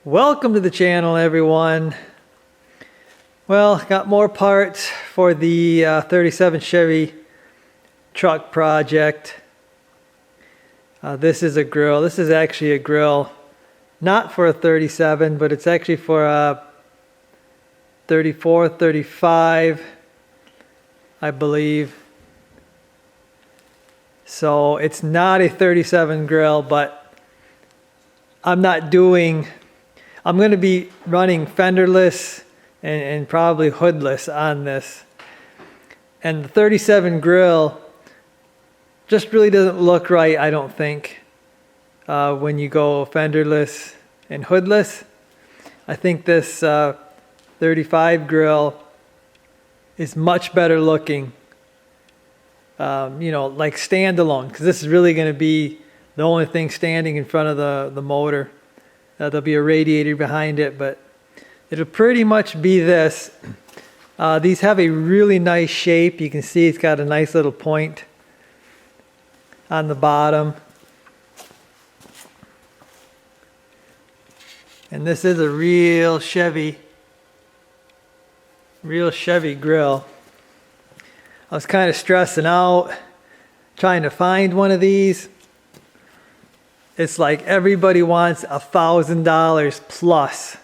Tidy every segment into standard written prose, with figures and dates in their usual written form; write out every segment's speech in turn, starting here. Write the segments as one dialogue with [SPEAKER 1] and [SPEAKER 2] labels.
[SPEAKER 1] Welcome to the channel, everyone. Well, got more parts for the 37 Chevy truck project. This is a grill. This is actually a grill, not for a 37, but it's actually for a 34, 35, I believe. So it's not a 37 grill, but I'm going to be running fenderless and probably hoodless on this. And the 37 grill just really doesn't look right, I don't think, when you go fenderless and hoodless. I think this 35 grill is much better looking, like standalone, because this is really going to be the only thing standing in front of the motor. There'll be a radiator behind it, but it'll pretty much be this. These have a really nice shape. You can see it's got a nice little point on the bottom. And this is a real Chevy grill. I was kind of stressing out trying to find one of these. It's like everybody wants $1,000 plus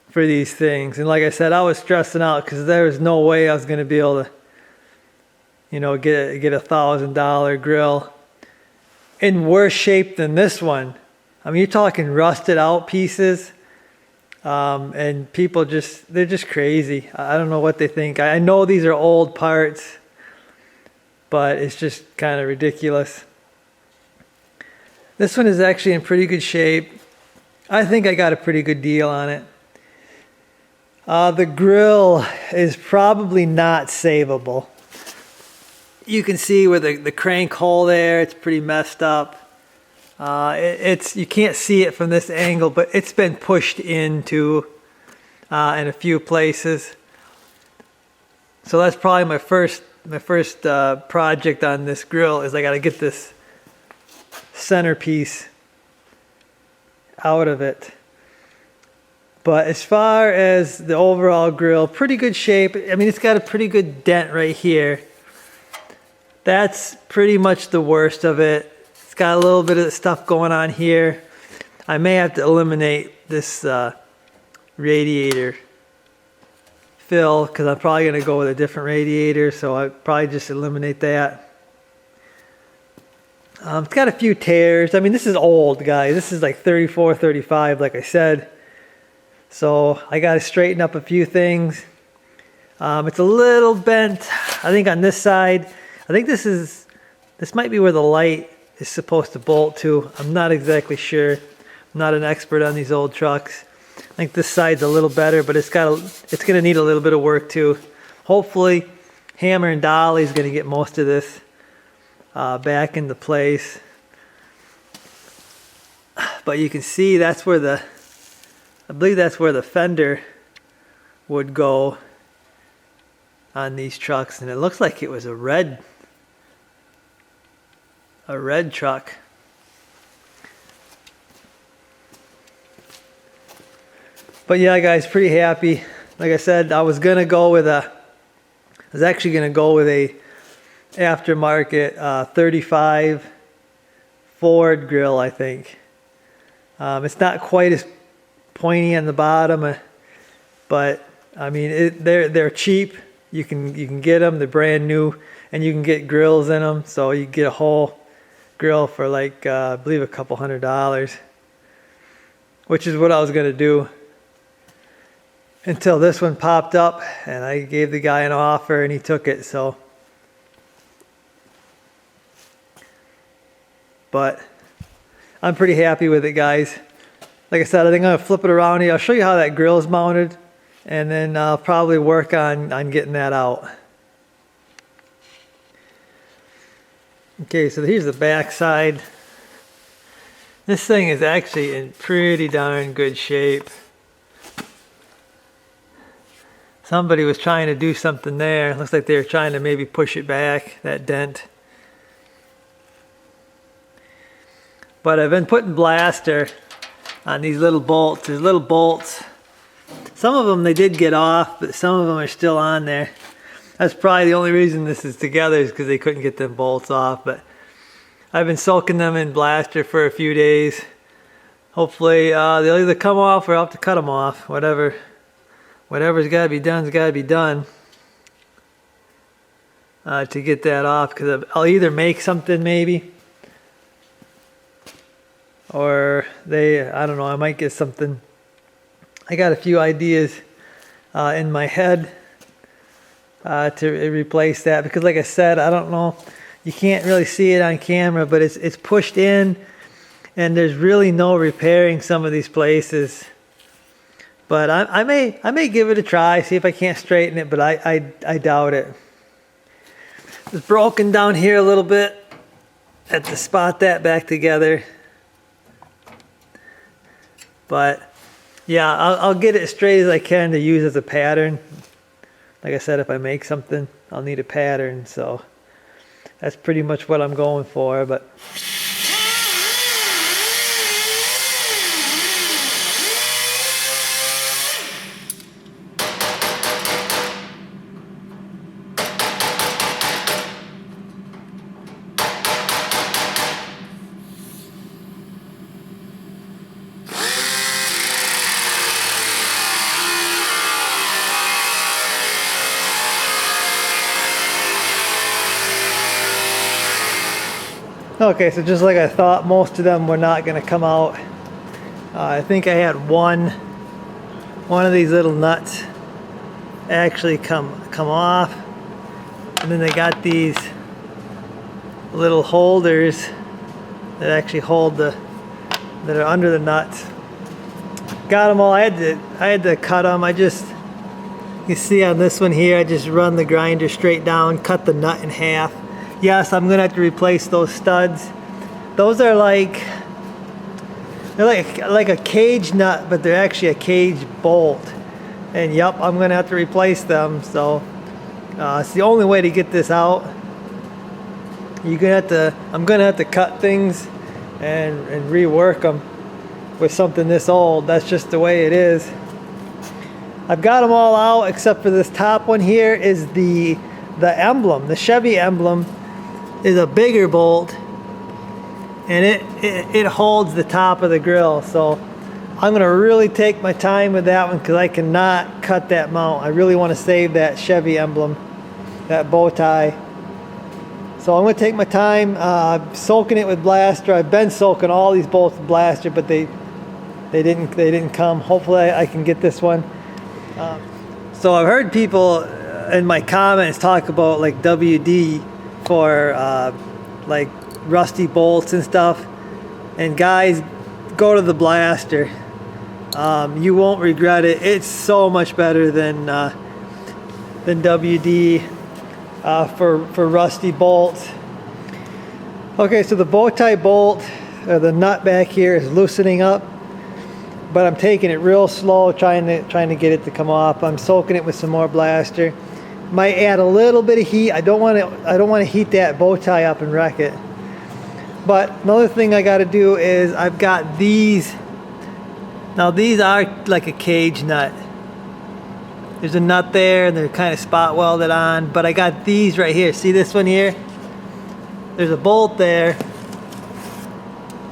[SPEAKER 1] for these things. And like I said, I was stressing out because there was no way I was going to be able to, get a $1,000 grill in worse shape than this one. I mean, you're talking rusted out pieces. And people they're just crazy. I don't know what they think. I know these are old parts, but it's just kind of ridiculous. This one is actually in pretty good shape. I think I got a pretty good deal on it. The grill is probably not savable. You can see with the crank hole there, it's pretty messed up. You can't see it from this angle, but it's been pushed into in a few places. So that's probably my first project on this grill is I got to get this centerpiece out of it. But as far as the overall grill, pretty good shape. I mean, it's got a pretty good dent right here. That's pretty much the worst of it. It's got a little bit of stuff going on here. I may have to eliminate this radiator fill because I'm probably going to go with a different radiator, so I'll probably just eliminate that. It's got a few tears. I mean, this is old, guys. This is like 34, 35, like I said. So I got to straighten up a few things. It's a little bent, I think, on this side. I think this might be where the light is supposed to bolt to. I'm not exactly sure. I'm not an expert on these old trucks. I think this side's a little better, but it's going to need a little bit of work too. Hopefully, Hammer and Dolly is going to get most of this back into place. But you can see that's where I believe that's where the fender would go on these trucks, and it looks like it was a red truck. But yeah, guys, pretty happy. Like I said, I was actually gonna go with a aftermarket 35 Ford grill, I think. It's not quite as pointy on the bottom, but I mean they're cheap. You can get them. They're brand new, and you can get grills in them. So you get a whole grill for like I believe a couple $100, which is what I was gonna do until this one popped up, and I gave the guy an offer, and he took it. So, but I'm pretty happy with it, guys. Like I said, I think I'm gonna flip it around here. I'll show you how that grill is mounted, and then I'll probably work on getting that out. Okay, so here's the back side. This thing is actually in pretty darn good shape. Somebody was trying to do something there. Looks like they were trying to maybe push it back, that dent. But I've been putting blaster on these little bolts. There's little bolts. Some of them they did get off, but some of them are still on there. That's probably the only reason this is together is because they couldn't get them bolts off. But I've been soaking them in blaster for a few days. Hopefully they'll either come off or I'll have to cut them off. Whatever's got to be done's got to be done to get that off, because I'll either make something maybe, or I don't know, I might get something. I got a few ideas in my head to replace that, because like I said, I don't know, you can't really see it on camera, but it's pushed in and there's really no repairing some of these places. But I may give it a try, see if I can't straighten it, but I doubt it. It's broken down here a little bit. Have to spot that back together. But yeah, I'll get it as straight as I can to use as a pattern. Like I said, if I make something, I'll need a pattern. So that's pretty much what I'm going for. But okay, so just like I thought, most of them were not going to come out. I think I had one of these little nuts actually come off, and then they got these little holders that actually hold that are under the nuts. Got them all. I had to cut them. You see on this one here, I just run the grinder straight down, cut the nut in half. Yes, I'm gonna have to replace those studs. Those are they're like a cage nut, but they're actually a cage bolt. And yep, I'm gonna have to replace them. So it's the only way to get this out. I'm gonna have to cut things and rework them with something this old. That's just the way it is. I've got them all out except for this top one here is the emblem, the Chevy emblem. Is a bigger bolt, and it holds the top of the grill. So I'm gonna really take my time with that one, because I cannot cut that mount. I really want to save that Chevy emblem, that bow tie. So I'm gonna take my time soaking it with blaster. I've been soaking all these bolts with blaster, but they didn't come. Hopefully I can get this one. So I've heard people in my comments talk about like WD for like rusty bolts and stuff, and guys, go to the blaster. You won't regret it. It's so much better than WD for rusty bolts. Okay, so the bow tie bolt, or the nut back here, is loosening up, but I'm taking it real slow, trying to get it to come off. I'm soaking it with some more blaster. Might add a little bit of heat. I don't want to heat that bow tie up and wreck it. But another thing I got to do is I've got these. Now these are like a cage nut. There's a nut there and they're kind of spot welded on, but I got these right here. See this one here? There's a bolt there,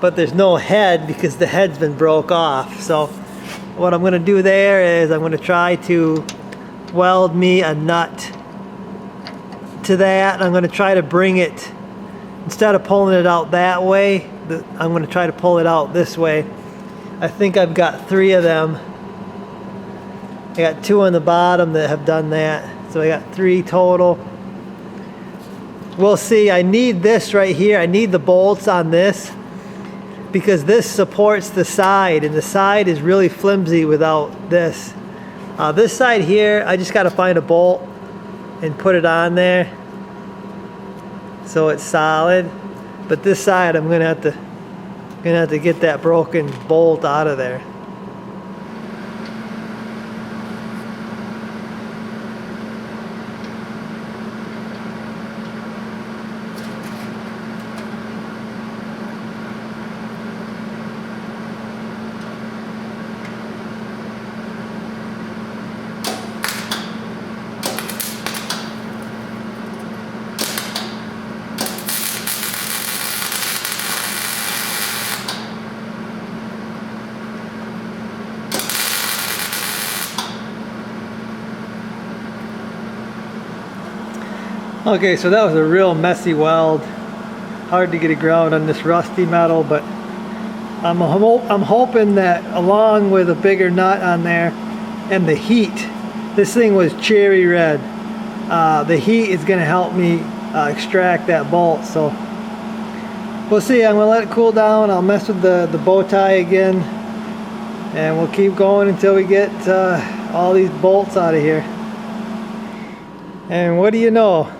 [SPEAKER 1] but there's no head because the head's been broke off. So what I'm going to do there is I'm going to try to weld me a nut to that, and I'm going to try to bring it, instead of pulling it out that way, I'm going to try to pull it out this way. I think I've got 3 of them. I got 2 on the bottom that have done that, so I got 3 total. We'll see. I need this right here. I need the bolts on this because this supports the side, and the side is really flimsy without this. This side here, I just got to find a bolt and put it on there so it's solid. But this side, I'm going to have to Gonna have to get that broken bolt out of there. Okay, so that was a real messy weld. Hard to get it ground on this rusty metal, but I'm hoping that along with a bigger nut on there and the heat, this thing was cherry red. The heat is going to help me extract that bolt. So we'll see. I'm going to let it cool down. I'll mess with the bow tie again, and we'll keep going until we get all these bolts out of here. And what do you know?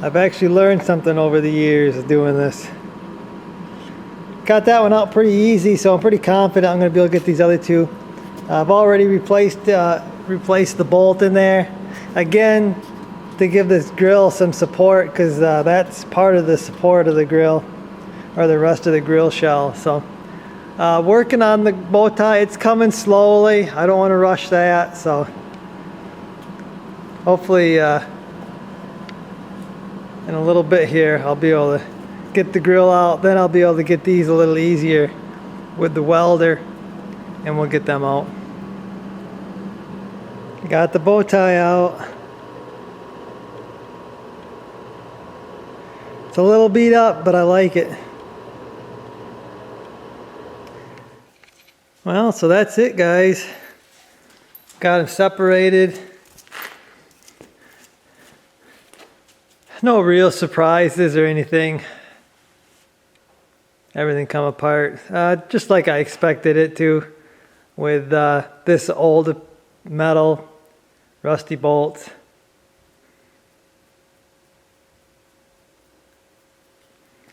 [SPEAKER 1] I've actually learned something over the years of doing this. Got that one out pretty easy, so I'm pretty confident I'm going to be able to get these other two. I've already replaced the bolt in there. Again, to give this grill some support, because that's part of the support of the grill, or the rest of the grill shell. So working on the bow tie, it's coming slowly. I don't want to rush that, so hopefully in a little bit here I'll be able to get the grill out. Then I'll be able to get these a little easier with the welder, and we'll get them out. Got the bow tie out. It's a little beat up, but I like it. Well, so that's it, guys. Got them separated. No real surprises or anything. Everything come apart just like I expected it to, with this old metal rusty bolts.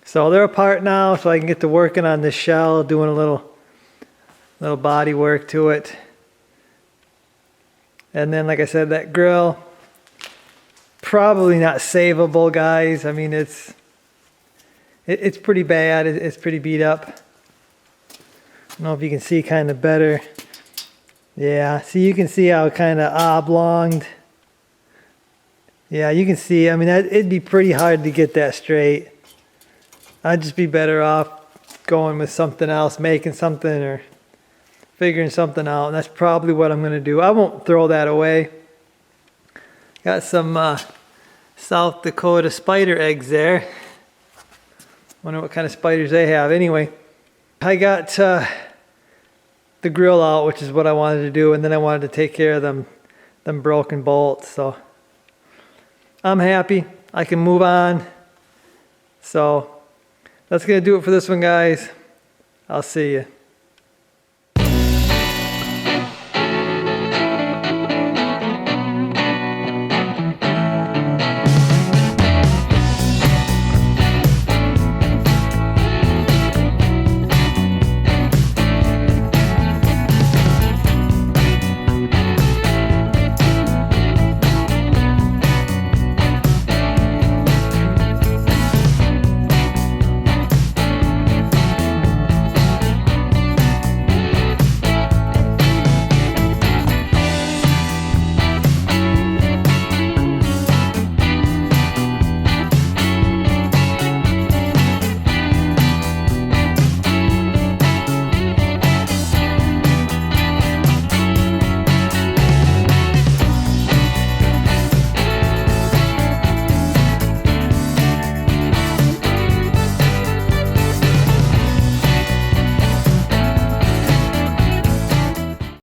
[SPEAKER 1] So they're apart now, so I can get to working on this shell, doing a little body work to it. And then, like I said, that grill, probably not savable, guys. I mean, it's pretty bad. It's pretty beat up. I don't know if you can see kind of better. Yeah, see, you can see how kind of oblonged. Yeah, you can see. I mean, it'd be pretty hard to get that straight. I'd just be better off going with something else, making something or figuring something out. And that's probably what I'm going to do. I won't throw that away. Got some South Dakota spider eggs there. Wonder what kind of spiders they have. Anyway, I got the grill out, which is what I wanted to do, and then I wanted to take care of them broken bolts. So I'm happy. I can move on. So that's gonna do it for this one, guys. I'll see you.